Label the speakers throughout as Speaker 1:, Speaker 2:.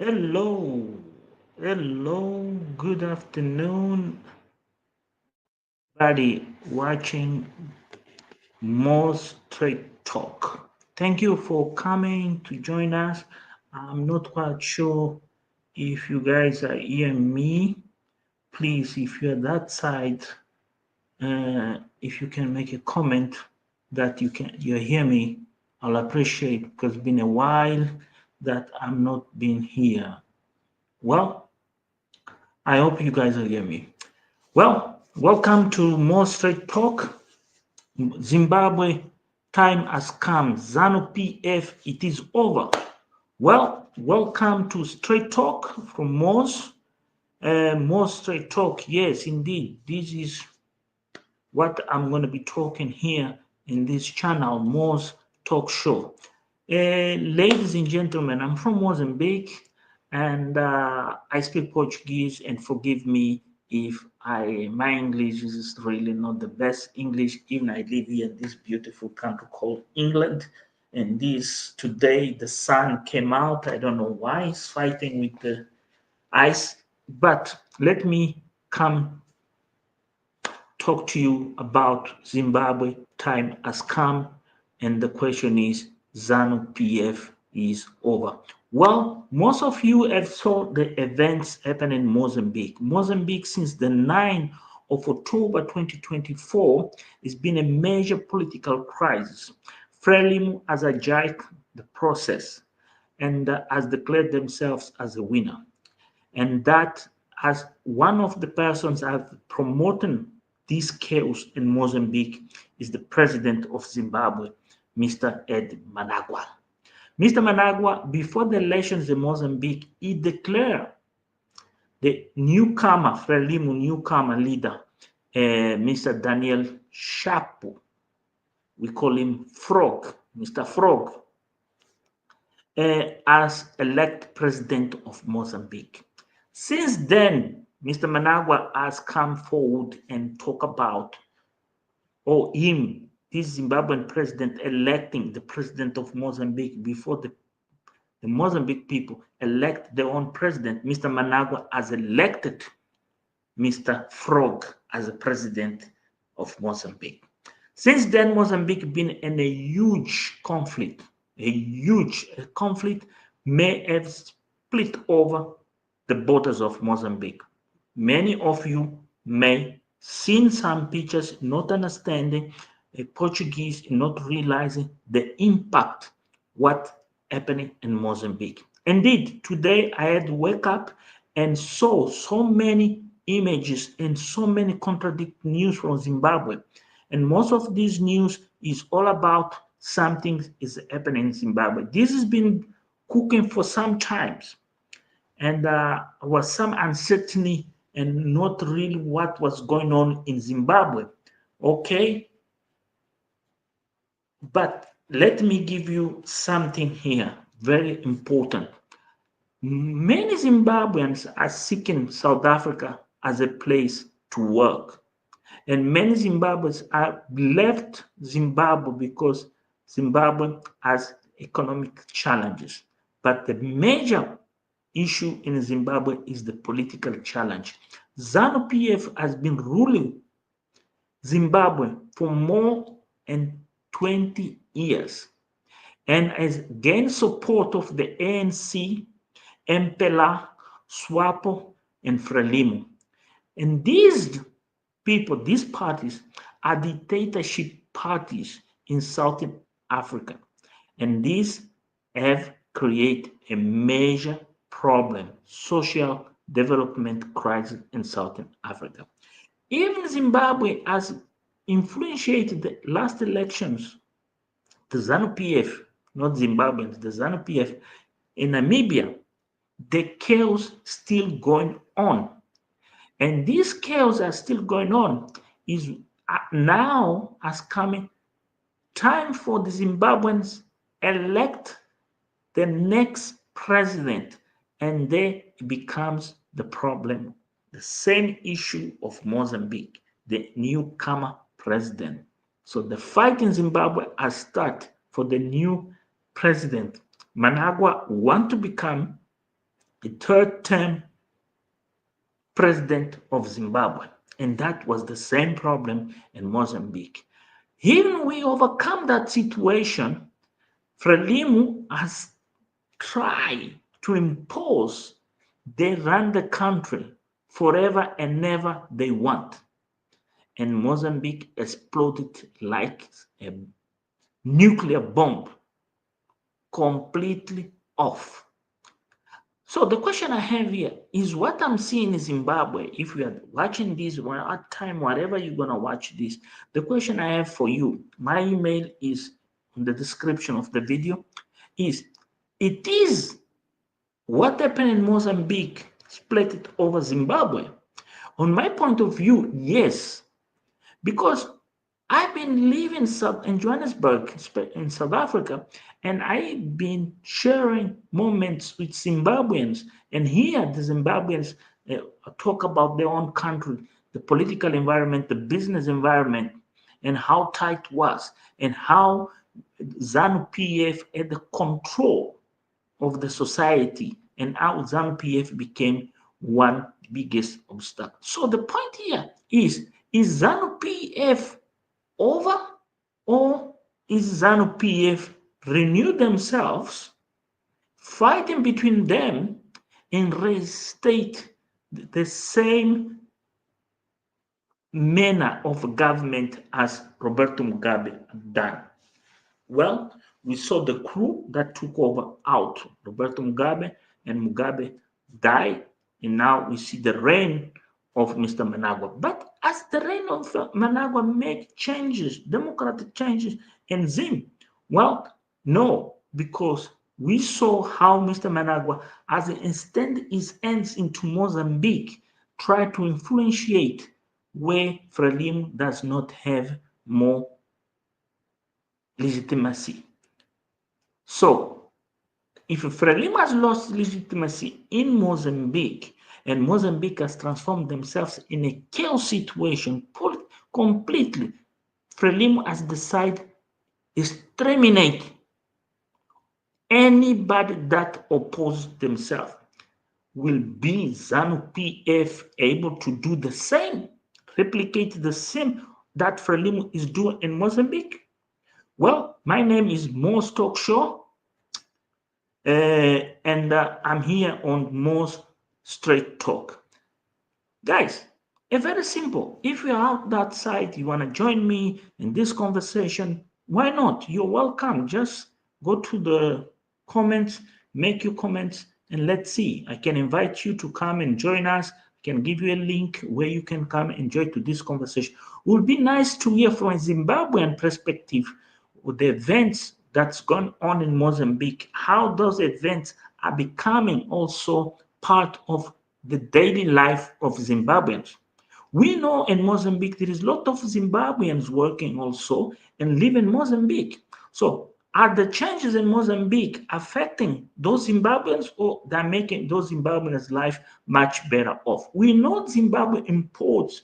Speaker 1: Hello, hello, good afternoon, everybody watching more Straight Talk. Thank you for coming to join us. I'm not quite sure if you guys are hearing me. Please, if you're that side, if you can make a comment that you hear me, I'll appreciate because it's been a while that I'm not been here. Well, I hope you guys will hear me. Well, welcome to More Straight Talk. Zimbabwe time has come. Zanu PF, it is over. Well, welcome to Straight Talk from Mo's. More Straight Talk. Yes, indeed. This is what I'm going to be talking here in this channel, Mo's Talk Show. Ladies and gentlemen, I'm from Mozambique and I speak Portuguese, and forgive me if my English is really not the best English, even I live here in this beautiful country called England. And this today the sun came out. I don't know why it's fighting with the ice, but let me come talk to you about Zimbabwe. Time has come, and the question is ZANU PF is over. Well, most of you have saw the events happen in Mozambique. Mozambique, since the 9th of October 2024, has been a major political crisis. Frelimo has hijacked the process and has declared themselves as a winner. And that, as one of the persons have promoted this chaos in Mozambique, is the president of Zimbabwe, Mr. Ed Managua. Mr. Managua, before the elections in Mozambique, he declared the newcomer, Frelimo newcomer leader, Mr. Daniel Shapo, we call him Frog, Mr. Frog, as elect president of Mozambique. Since then, Mr. Managua has come forward and talk about, or him, this Zimbabwean president, electing the president of Mozambique before the Mozambique people elect their own president. Mr. Managua has elected Mr. Frog as the president of Mozambique. Since then, Mozambique been in a huge conflict. A huge conflict may have split over the borders of Mozambique. Many of you may seen some pictures, not understanding Portuguese, not realizing the impact what happening in Mozambique. Indeed, today I had to wake up and saw so many images and so many contradicting news from Zimbabwe. And most of this news is all about something is happening in Zimbabwe. This has been cooking for some times, and was some uncertainty and not really what was going on in Zimbabwe. Okay, but let me give you something here very important. Many Zimbabweans are seeking South Africa as a place to work, and many Zimbabweans have left Zimbabwe because Zimbabwe has economic challenges. But the major issue in Zimbabwe is the political challenge. ZANU PF has been ruling Zimbabwe for more than 20 years and has gained support of the ANC, MPLA, SWAPO, and Frelimo. And these people, these parties, are dictatorship parties in Southern Africa. And these have created a major problem, social development crisis in Southern Africa. Even Zimbabwe has influenced the last elections, the ZANU PF, not Zimbabweans, the ZANU PF in Namibia, the chaos still going on. And this chaos are still going on is now has coming time for the Zimbabweans elect the next president, and there becomes the problem, the same issue of Mozambique, the newcomer president. So the fight in Zimbabwe has started for the new president. Managua want to become a third term president of Zimbabwe. And that was the same problem in Mozambique. Even we overcome that situation, Frelimo has tried to impose they run the country forever and never they want. And Mozambique exploded like a nuclear bomb, completely off. So the question I have here is what I'm seeing in Zimbabwe. If you are watching this at time, whatever you're gonna watch this, the question I have for you, my email is in the description of the video, is it is what happened in Mozambique split it over Zimbabwe? On my point of view, yes, because I've been living in Johannesburg, in South Africa, and I've been sharing moments with Zimbabweans. And here, the Zimbabweans talk about their own country, the political environment, the business environment, and how tight it was, and how Zanu PF had the control of the society, and how Zanu PF became one biggest obstacle. So the point here is Zanu PF over, or is Zanu PF renew themselves, fighting between them, and restate the same manner of government as Roberto Mugabe done? Well, we saw the coup that took over out Roberto Mugabe, and Mugabe died, and now we see the reign of Mr. Managua. But as the reign of Managua made changes, democratic changes in Zim, well, no, because we saw how Mr. Managua, as he extended his hands into Mozambique, tried to influentiate where Frelimo does not have more legitimacy. So, if Frelimo has lost legitimacy in Mozambique, and Mozambique has transformed themselves in a chaos situation completely, Frelimo has decided to exterminate anybody that opposes themselves. Will be Zanu PF able to do the same, replicate the same that Frelimo is doing in Mozambique? Well, my name is Mo's Talk Show, and I'm here on Mo's Straight Talk. Guys, it's very simple. If you're out that side, you want to join me in this conversation, why not? You're welcome. Just go to the comments, make your comments, and let's see. I can invite you to come and join us. I can give you a link where you can come and join to this conversation. It would be nice to hear from a Zimbabwean perspective the events that's gone on in Mozambique, how those events are becoming also part of the daily life of Zimbabweans. We know in Mozambique there is a lot of Zimbabweans working also and live in Mozambique. So are the changes in Mozambique affecting those Zimbabweans, or they're making those Zimbabweans' life much better off? We know Zimbabwe imports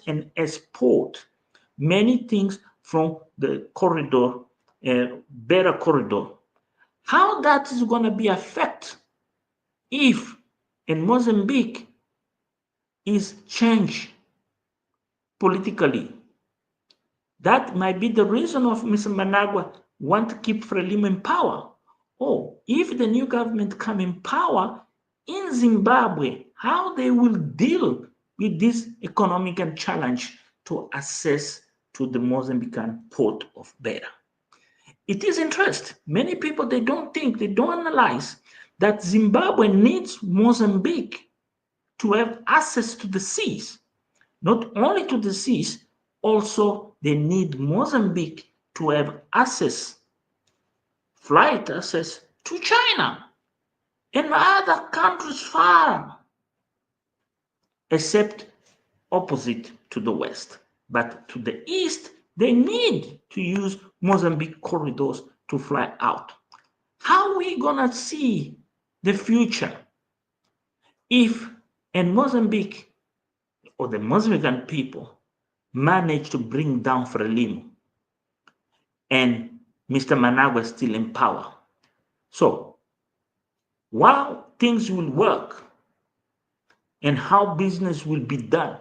Speaker 1: and export many things from the corridor, better corridor. How that is going to be affected if in Mozambique is changed politically? That might be the reason of Mr. Managua want to keep Frelimo in power. Or if the new government come in power in Zimbabwe, how they will deal with this economic challenge to access to the Mozambican port of Beira. It is interest. Many people, they don't analyze that Zimbabwe needs Mozambique to have access to the seas. Not only to the seas, also they need Mozambique to have access, flight access to China and other countries far, except opposite to the west. But to the east, they need to use Mozambique corridors to fly out. How are we gonna see the future if in Mozambique or the Mozambican people manage to bring down Frelimo and Mr. Managua is still in power? So how things will work and how business will be done.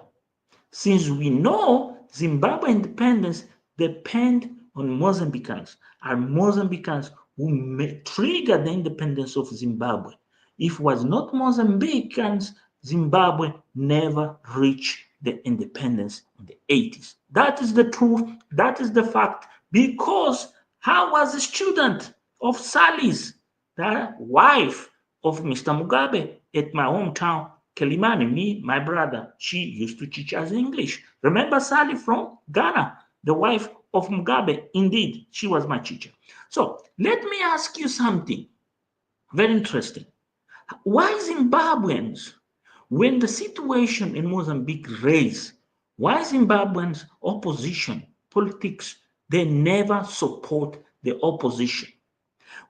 Speaker 1: Since we know Zimbabwe independence depend on Mozambicans, are Mozambicans who may trigger the independence of Zimbabwe. If it was not Mozambicans, Zimbabwe never reached the independence in the 80s. That is the truth, that is the fact, because I was a student of Sally's, the wife of Mr. Mugabe, at my hometown, Kelimani. Me, my brother, she used to teach us English. Remember Sally from Ghana, the wife of Mugabe? Indeed, she was my teacher. So let me ask you something very interesting. Why Zimbabweans, when the situation in Mozambique raised, why Zimbabweans opposition politics, they never support the opposition?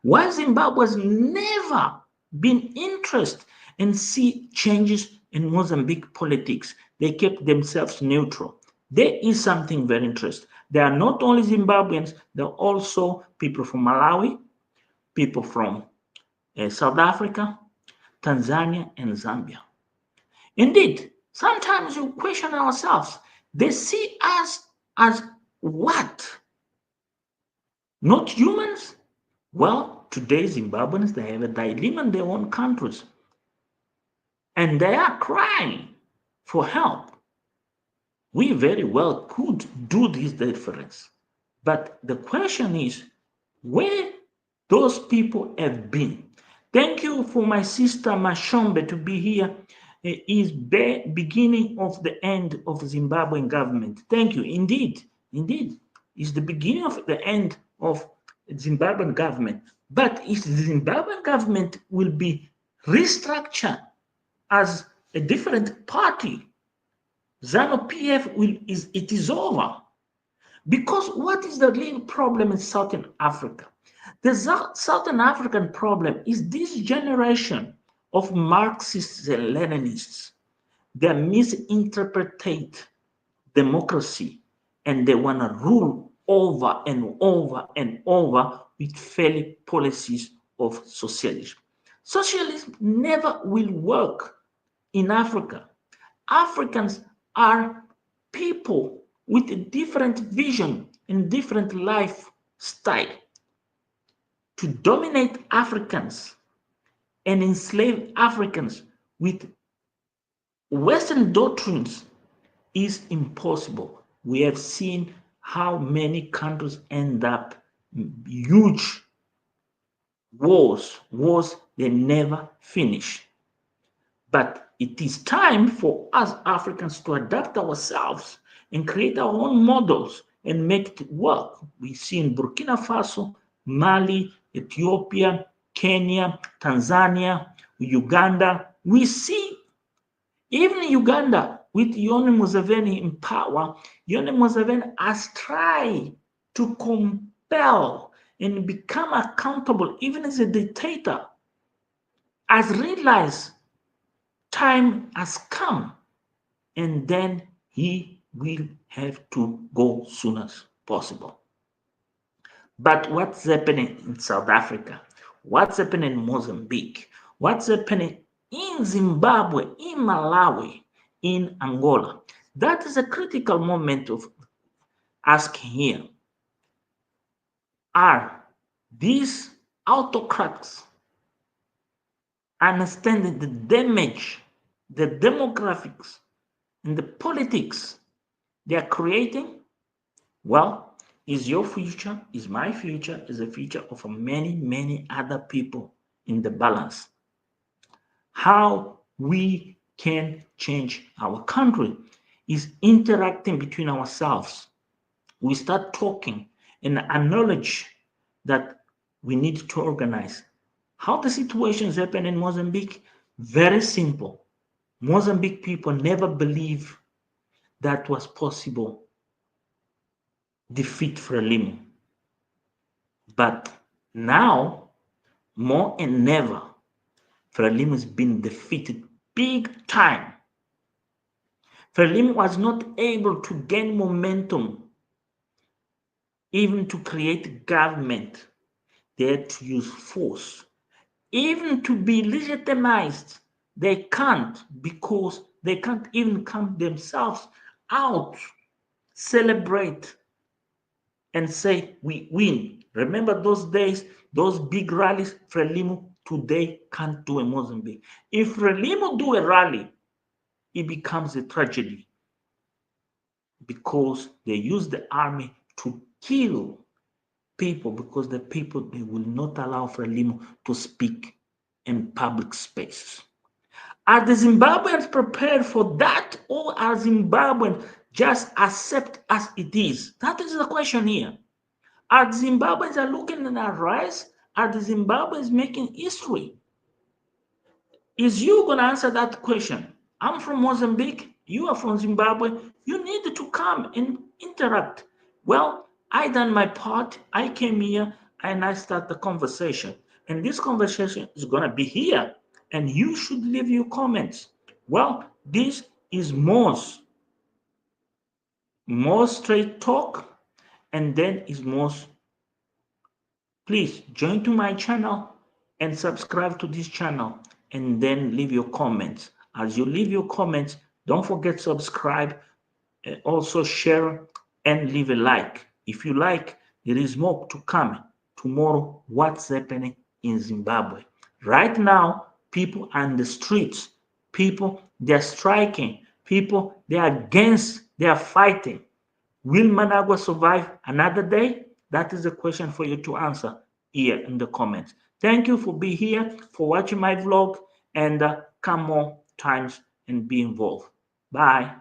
Speaker 1: Why Zimbabwe has never been interested in see changes in Mozambique politics? They kept themselves neutral. There is something very interesting. There are not only Zimbabweans, there are also people from Malawi, people from South Africa, Tanzania, and Zambia. Indeed, sometimes we question ourselves. They see us as what? Not humans? Well, today Zimbabweans, they have a dilemma in their own countries. And they are crying for help. We very well could do this difference. But the question is, where those people have been. Thank you for my sister Mashombe to be here. It is the beginning of the end of Zimbabwean government. Thank you. Indeed, it's the beginning of the end of Zimbabwean government. But if the Zimbabwean government will be restructured as a different party, Zanu PF it is over. Because what is the real problem in Southern Africa? The Southern African problem is this generation of Marxists and Leninists. They misinterpret democracy and they want to rule over and over and over with failed policies of socialism. Socialism never will work in Africa. Africans are people with a different vision and different lifestyle. To dominate Africans and enslave Africans with Western doctrines is impossible. We have seen how many countries end up huge wars they never finish. But it is time for us Africans to adapt ourselves and create our own models and make it work. We see in Burkina Faso, Mali, Ethiopia, Kenya, Tanzania, Uganda. We see even Uganda with Yoweri Museveni in power, Yoweri Museveni has tried to compel and become accountable even as a dictator, has realized time has come and then he will have to go soon as possible. But what's happening in South Africa? What's happening in Mozambique? What's happening in Zimbabwe, in Malawi, in Angola? That is a critical moment of asking here. Are these autocrats understanding the damage, the demographics, and the politics they are creating? Well, is your future, is my future, is the future of many, many other people in the balance. How we can change our country is interacting between ourselves. We start talking and acknowledge that we need to organize. How the situations happen in Mozambique? Very simple. Mozambique people never believed that was possible. Defeat Frelimo. But now, more and never, Frelimo has been defeated big time. Frelimo was not able to gain momentum, even to create government. They had to use force. even to be legitimized, they can't, because they can't even come themselves out, celebrate, and say we win. Remember those days, those big rallies Frelimo today can't do in Mozambique. If Frelimo do a rally, it becomes a tragedy, because they use the army to kill people, because the people, they will not allow Frelimo to speak in public spaces. Are the Zimbabweans prepared for that, or are Zimbabweans just accept as it is? That is the question here. Are the Zimbabweans are looking at our rise? Are the Zimbabweans making history? Is you going to answer that question? I'm from Mozambique. You are from Zimbabwe. You need to come and interact. Well, I done my part. I came here and I start the conversation. And this conversation is going to be here. And you should leave your comments. Well, this is more straight talk, and then is most. Please join to my channel and subscribe to this channel, and then leave your comments. As you leave your comments, don't forget to subscribe, also share, and leave a like. If you like, there is more to come tomorrow. What's happening in Zimbabwe right now? People are in the streets. People, they're striking. People, they are against, they are fighting. Will Managua survive another day? That is a question for you to answer here in the comments. Thank you for being here, for watching my vlog, and come more times and be involved. Bye.